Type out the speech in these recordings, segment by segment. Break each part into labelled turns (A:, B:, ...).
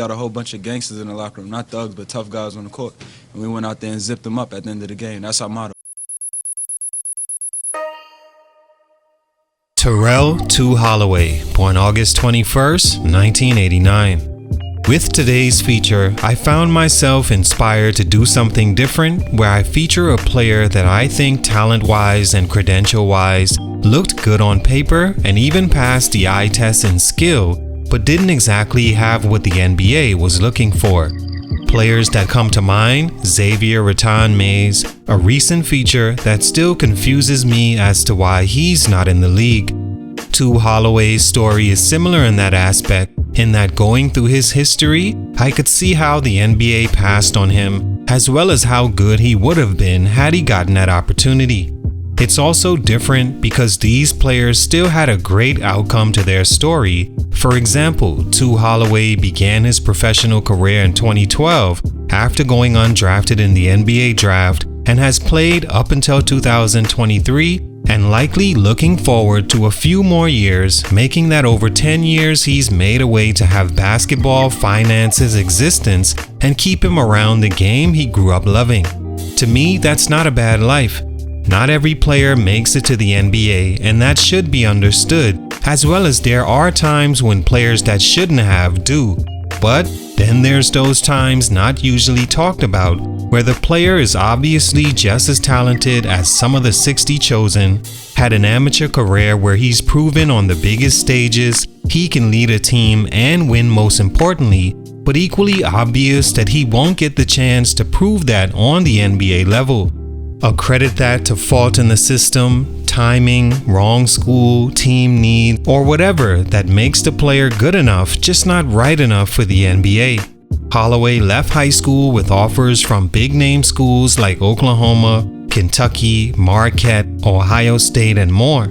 A: got a whole bunch of gangsters in the locker room, not thugs, but tough guys on the court. And we went out there and zipped them up at the end of the game. That's our motto.
B: Tu Holloway, born August 21st, 1989. With today's feature, I found myself inspired to do something different where I feature a player that I think talent-wise and credential-wise looked good on paper and even passed the eye test in skill, but didn't exactly have what the NBA was looking for. Players that come to mind: Xavier Mays, a recent feature that still confuses me as to why he's not in the league. Tu Holloway's story is similar in that aspect, in that going through his history, I could see how the NBA passed on him, as well as how good he would have been had he gotten that opportunity. It's also different because these players still had a great outcome to their story. For example, Tu Holloway began his professional career in 2012 after going undrafted in the NBA draft and has played up until 2023 and likely looking forward to a few more years, making that over 10 years he's made a way to have basketball finance his existence and keep him around the game he grew up loving. To me, that's not a bad life. Not every player makes it to the NBA, and that should be understood, as well as there are times when players that shouldn't have do. But then there's those times not usually talked about, where the player is obviously just as talented as some of the 60 chosen, had an amateur career where he's proven on the biggest stages he can lead a team and win most importantly, but equally obvious that he won't get the chance to prove that on the NBA level. Accredit that to fault in the system, timing, wrong school, team need, or whatever that makes the player good enough, just not right enough for the NBA. Holloway left high school with offers from big-name schools like Oklahoma, Kentucky, Marquette, Ohio State, and more.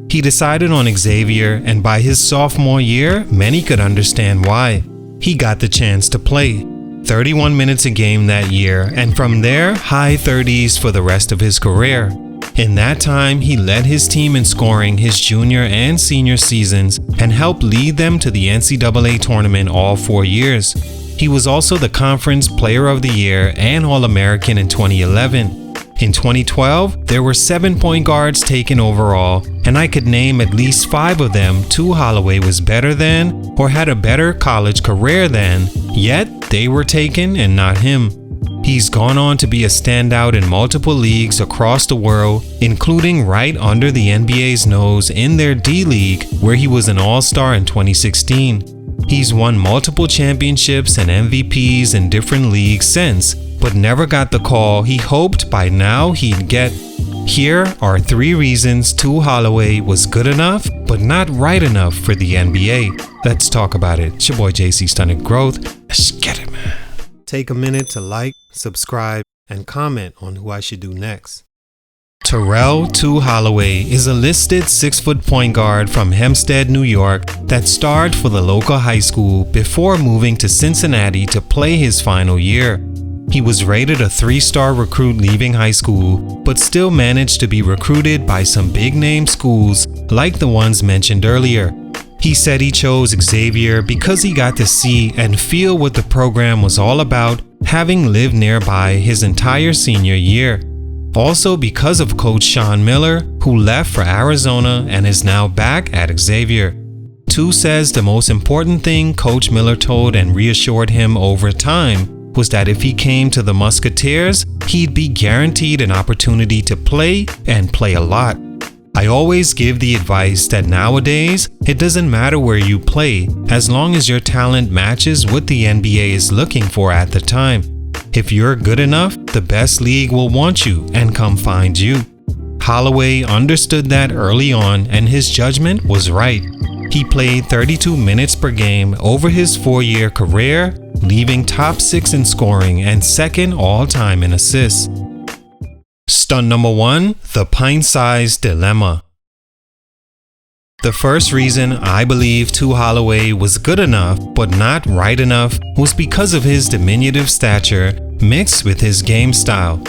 B: He decided on Xavier, and by his sophomore year, many could understand why. He got the chance to play. 31 minutes a game that year, and from there, high 30s for the rest of his career. In that time, he led his team in scoring his junior and senior seasons and helped lead them to the NCAA tournament all 4 years. He was also the Conference Player of the Year and All-American in 2011. In 2012, there were 7 point guards taken overall, and I could name at least 5 of them Tu Holloway was better than or had a better college career than, yet they were taken and not him. He's gone on to be a standout in multiple leagues across the world, including right under the NBA's nose in their D-League, where he was an All-Star in 2016. He's won multiple championships and MVPs in different leagues since, but never got the call he hoped by now he'd get. Here are 3 reasons Tu Holloway was good enough, but not right enough for the NBA. Let's talk about it. It's your boy JC Stunted Growth. Let's get it, man. Take a minute to like, subscribe, and comment on who I should do next. Tu Holloway is a listed 6-foot point guard from Hempstead, New York that starred for the local high school before moving to Cincinnati to play his final year. He was rated a 3-star recruit leaving high school, but still managed to be recruited by some big-name schools like the ones mentioned earlier. He said he chose Xavier because he got to see and feel what the program was all about, having lived nearby his entire senior year. Also because of Coach Sean Miller, who left for Arizona and is now back at Xavier. Tu says the most important thing Coach Miller told and reassured him over time was that if he came to the Musketeers, he'd be guaranteed an opportunity to play and play a lot. I always give the advice that nowadays, it doesn't matter where you play, as long as your talent matches what the NBA is looking for at the time. If you're good enough, the best league will want you and come find you. Holloway understood that early on, and his judgment was right. He played 32 minutes per game over his 4-year career, leaving top 6 in scoring and second all-time in assists. Stunt number 1, the pint-sized dilemma. The first reason I believe Tu Holloway was good enough but not right enough was because of his diminutive stature mixed with his game style.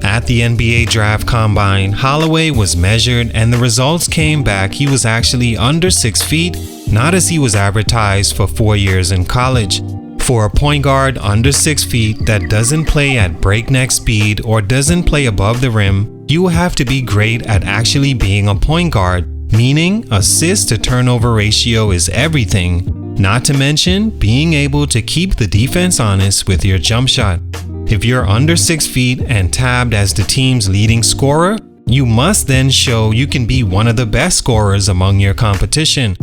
B: At the NBA Draft Combine, Holloway was measured and the results came back he was actually under 6 feet, not as he was advertised for 4 years in college. For a point guard under 6 feet that doesn't play at breakneck speed or doesn't play above the rim, you have to be great at actually being a point guard, meaning assist to turnover ratio is everything, not to mention being able to keep the defense honest with your jump shot. If you're under 6 feet and tabbed as the team's leading scorer, you must then show you can be one of the best scorers among your competition.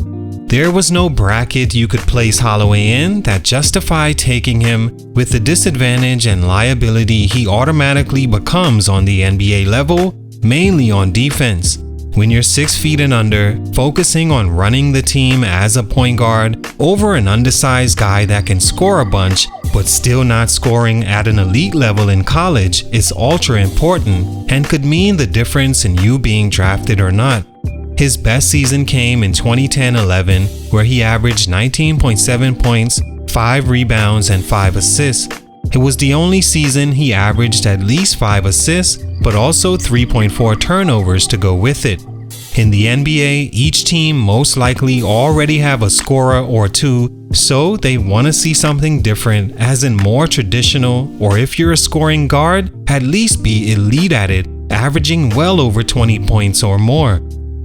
B: There was no bracket you could place Holloway in that justified taking him with the disadvantage and liability he automatically becomes on the NBA level, mainly on defense. When you're 6 feet and under, focusing on running the team as a point guard over an undersized guy that can score a bunch but still not scoring at an elite level in college is ultra important and could mean the difference in you being drafted or not. His best season came in 2010-11, where he averaged 19.7 points, 5 rebounds, and 5 assists. It was the only season he averaged at least 5 assists, but also 3.4 turnovers to go with it. In the NBA, each team most likely already have a scorer or two, so they want to see something different, as in more traditional, or if you're a scoring guard, at least be elite at it, averaging well over 20 points or more.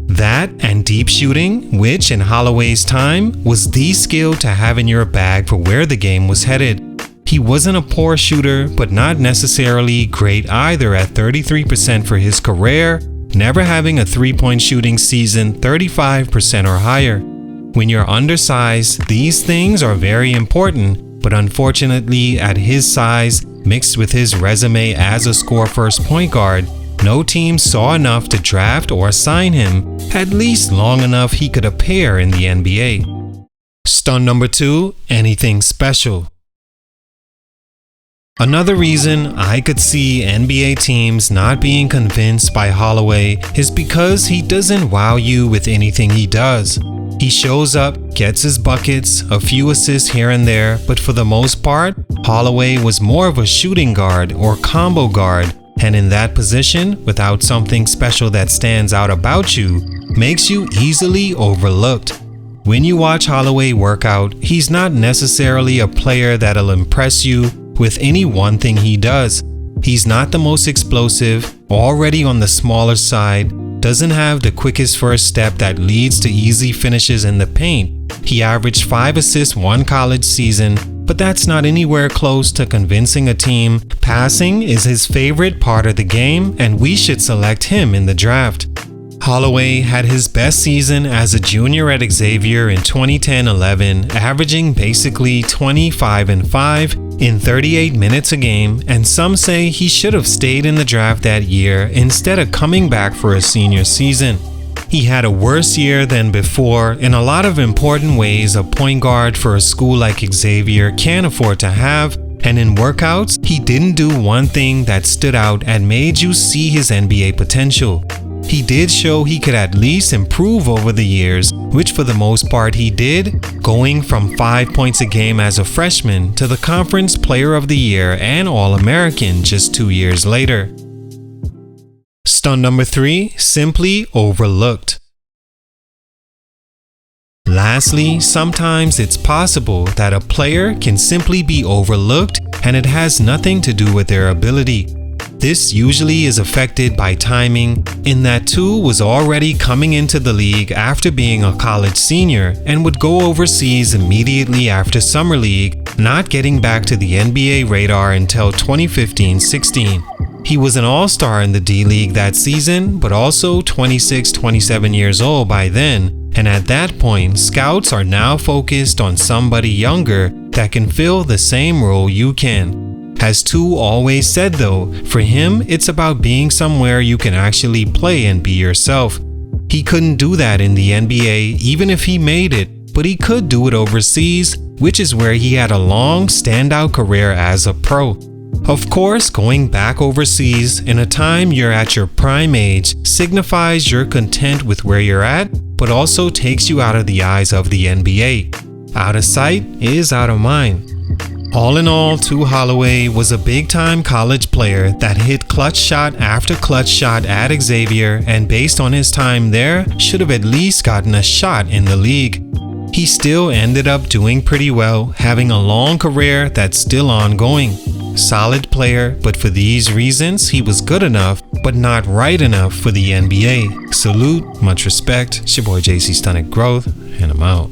B: That and deep shooting, which in Holloway's time was the skill to have in your bag for where the game was headed. He wasn't a poor shooter, but not necessarily great either at 33% for his career, never having a three-point shooting season 35% or higher. When you're undersized, these things are very important, but unfortunately at his size, mixed with his resume as a score-first point guard, no team saw enough to draft or sign him, at least long enough he could appear in the NBA. Stunt number 2, anything special. Another reason I could see NBA teams not being convinced by Holloway is because he doesn't wow you with anything he does. He shows up, gets his buckets, a few assists here and there, but for the most part, Holloway was more of a shooting guard or combo guard, and in that position, without something special that stands out about you, makes you easily overlooked. When you watch Holloway work out, he's not necessarily a player that'll impress you with any one thing he does. He's not the most explosive, already on the smaller side, doesn't have the quickest first step that leads to easy finishes in the paint. He averaged 5 assists one college season, but that's not anywhere close to convincing a team passing is his favorite part of the game and we should select him in the draft. Holloway had his best season as a junior at Xavier in 2010-11, averaging basically 25 and 5 in 38 minutes a game, and some say he should have stayed in the draft that year instead of coming back for a senior season. He had a worse year than before in a lot of important ways a point guard for a school like Xavier can't afford to have, and in workouts, he didn't do one thing that stood out and made you see his NBA potential. He did show he could at least improve over the years, which for the most part he did, going from 5 points a game as a freshman to the Conference Player of the Year and All-American just 2 years later. Stunt number 3, simply overlooked. Lastly, sometimes it's possible that a player can simply be overlooked and it has nothing to do with their ability. This usually is affected by timing, in that Tu was already coming into the league after being a college senior and would go overseas immediately after summer league, not getting back to the NBA radar until 2015-16. He was an all-star in the D-League that season, but also 26-27 years old by then, and at that point, scouts are now focused on somebody younger that can fill the same role you can. As Tu always said though, for him it's about being somewhere you can actually play and be yourself. He couldn't do that in the NBA even if he made it, but he could do it overseas, which is where he had a long standout career as a pro. Of course, going back overseas in a time you're at your prime age signifies you're content with where you're at, but also takes you out of the eyes of the NBA. Out of sight is out of mind. All in all, Tu Holloway was a big-time college player that hit clutch shot after clutch shot at Xavier, and based on his time there, should have at least gotten a shot in the league. he still ended up doing pretty well, having a long career that's still ongoing. Solid player, but for these reasons, he was good enough, but not right enough for the NBA. Salute, much respect. It's your boy JC Stunted Growth, and I'm out.